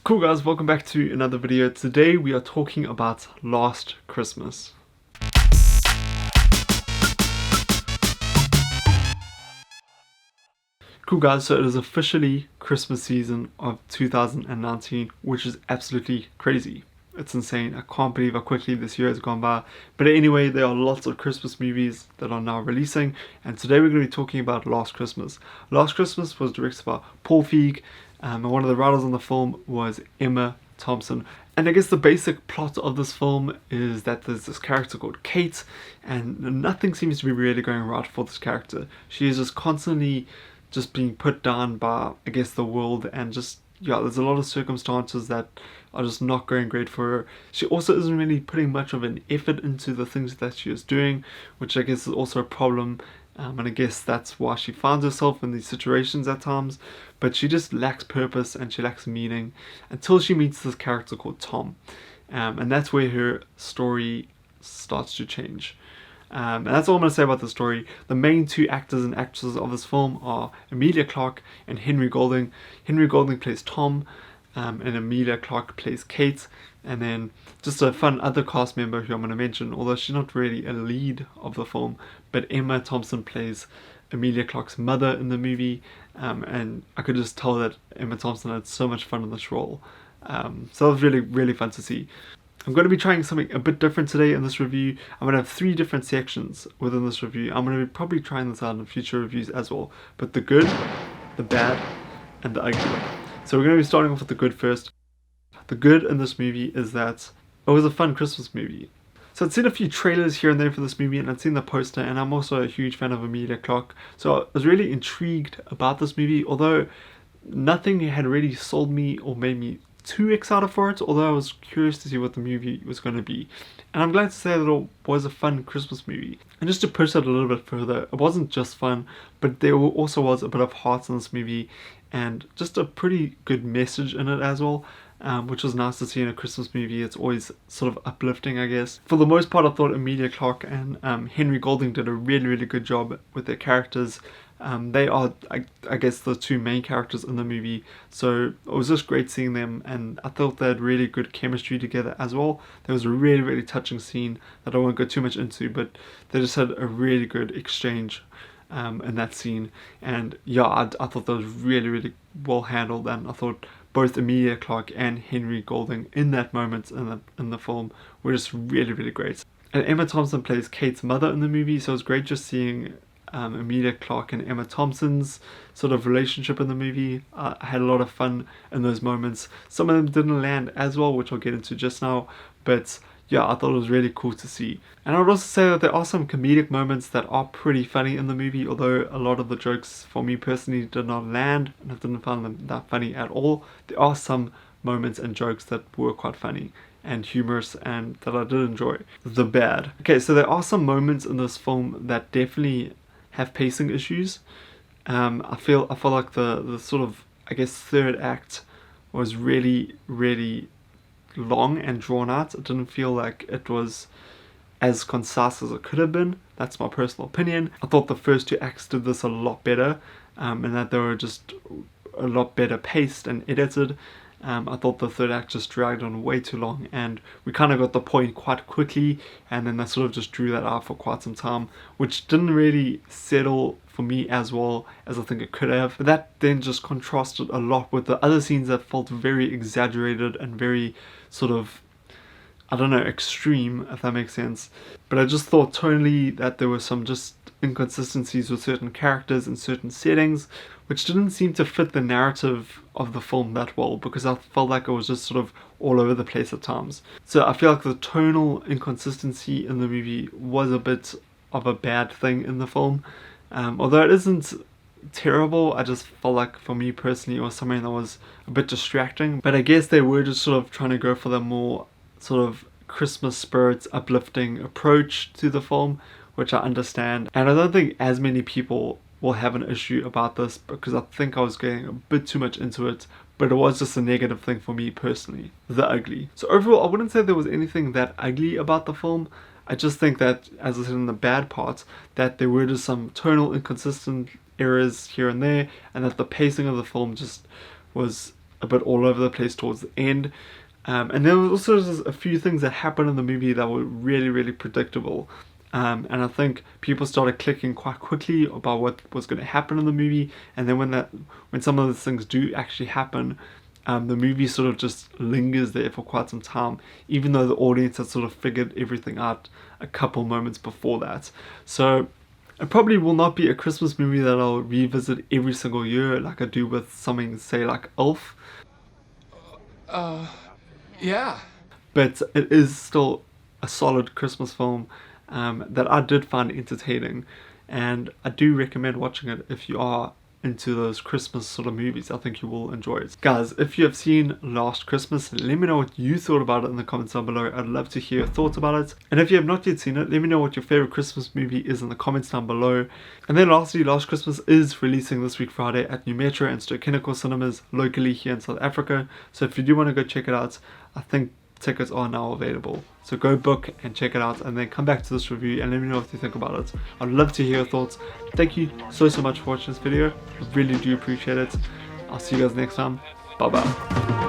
Cool guys, welcome back to another video. Today we are talking about Last Christmas. Cool guys, so it is officially Christmas season of 2019, which is absolutely crazy. It's insane. I can't believe how quickly this year has gone by. But anyway, there are lots of Christmas movies that are now releasing, and today we're going to be talking about Last Christmas. Last Christmas was directed by Paul Feig, and one of the writers on the film was Emma Thompson. And I guess the basic plot of this film is that there's this character called Kate, and nothing seems to be really going right for this character. She is just constantly just being put down by, I guess, the world, and just, yeah, there's a lot of circumstances that are just not going great for her. She also isn't really putting much of an effort into the things that she is doing, which I guess is also a problem, and I guess that's why she finds herself in these situations at times. But she just lacks purpose and she lacks meaning until she meets this character called Tom, and that's where her story starts to change. And that's all I'm going to say about the story. The main two actors and actresses of this film are Emilia Clarke and Henry Golding. Henry Golding plays Tom, and Emilia Clarke plays Kate. And then just a fun other cast member who I'm going to mention, although she's not really a lead of the film, but Emma Thompson plays Emilia Clarke's mother in the movie. And I could just tell that Emma Thompson had so much fun in this role. So it was really, really fun to see. I'm going to be trying something a bit different today in this review. I'm going to have 3 different sections within this review. I'm going to be probably trying this out in future reviews as well. But the good, the bad, and the ugly. So we're going to be starting off with the good first. The good in this movie is that it was a fun Christmas movie. So I'd seen a few trailers here and there for this movie, and I'd seen the poster, and I'm also a huge fan of Emilia Clarke. So I was really intrigued about this movie, although nothing had really sold me or made me too excited for it, although I was curious to see what the movie was going to be. And I'm glad to say that it was a fun Christmas movie. And just to push that a little bit further, it wasn't just fun, but there also was a bit of heart in this movie, and just a pretty good message in it as well, which was nice to see in a Christmas movie. It's always sort of uplifting, I guess. For the most part, I thought Emilia Clarke and Henry Golding did a really, really good job with their characters. They are, I guess, the 2 main characters in the movie, so it was just great seeing them, and I thought they had really good chemistry together as well. There was a really, really touching scene that I won't go too much into, but they just had a really good exchange in that scene, and yeah, I thought that was really, really well handled, and I thought both Emilia Clarke and Henry Golding in that moment in the film were just really, really great. And Emma Thompson plays Kate's mother in the movie, so it's great just seeing Emilia Clarke and Emma Thompson's sort of relationship in the movie. I had a lot of fun in those moments. Some of them didn't land as well, which I'll get into just now, but yeah, I thought it was really cool to see. And I would also say that there are some comedic moments that are pretty funny in the movie, although a lot of the jokes for me personally did not land, and I didn't find them that funny at all. There are some moments and jokes that were quite funny and humorous and that I did enjoy. The bad. Okay, so there are some moments in this film that definitely have pacing issues. I feel like the sort of, I guess, third act was really, really long and drawn out. It didn't feel like it was as concise as it could have been. That's my personal opinion. I thought the first 2 acts did this a lot better, and that they were just a lot better paced and edited. I thought the third act just dragged on way too long, and we kind of got the point quite quickly, and then they sort of just drew that out for quite some time, which didn't really settle for me as well as I think it could have. But that then just contrasted a lot with the other scenes that felt very exaggerated and very sort of, I don't know, extreme, if that makes sense. But I just thought tonally that there were some just inconsistencies with certain characters and certain settings, which didn't seem to fit the narrative of the film that well, because I felt like it was just sort of all over the place at times. So I feel like the tonal inconsistency in the movie was a bit of a bad thing in the film. Although it isn't terrible, I just felt like for me personally it was something that was a bit distracting. But I guess they were just sort of trying to go for the more sort of Christmas spirits uplifting approach to the film, which I understand. And I don't think as many people will have an issue about this, because I think I was getting a bit too much into it, but it was just a negative thing for me personally. The ugly. So overall, I wouldn't say there was anything that ugly about the film. I just think that, as I said in the bad parts, that there were just some tonal inconsistent errors here and there, and that the pacing of the film just was a bit all over the place towards the end. And there was also just a few things that happened in the movie that were really predictable. And I think people started clicking quite quickly about what was going to happen in the movie, and then when some of those things do actually happen, the movie sort of just lingers there for quite some time, even though the audience has sort of figured everything out a couple moments before that. So it probably will not be a Christmas movie that I'll revisit every single year like I do with something, say, like Elf. Yeah. But it is still a solid Christmas film that I did find entertaining, and I do recommend watching it if you are into those Christmas sort of movies. I think you will enjoy it. Guys, if you have seen Last Christmas, let me know what you thought about it in the comments down below. I'd love to hear your thoughts about it. And if you have not yet seen it, let me know what your favorite Christmas movie is in the comments down below. And then lastly, Last Christmas is releasing this week Friday at New Metro and Ster-Kinekor cinemas locally here in South Africa. So if you do want to go check it out, I think tickets are now available, so go book and check it out, and then come back to this review and let me know what you think about it. I'd love to hear your thoughts. Thank you so much for watching this video. I really do appreciate it. I'll see you guys next time. Bye bye.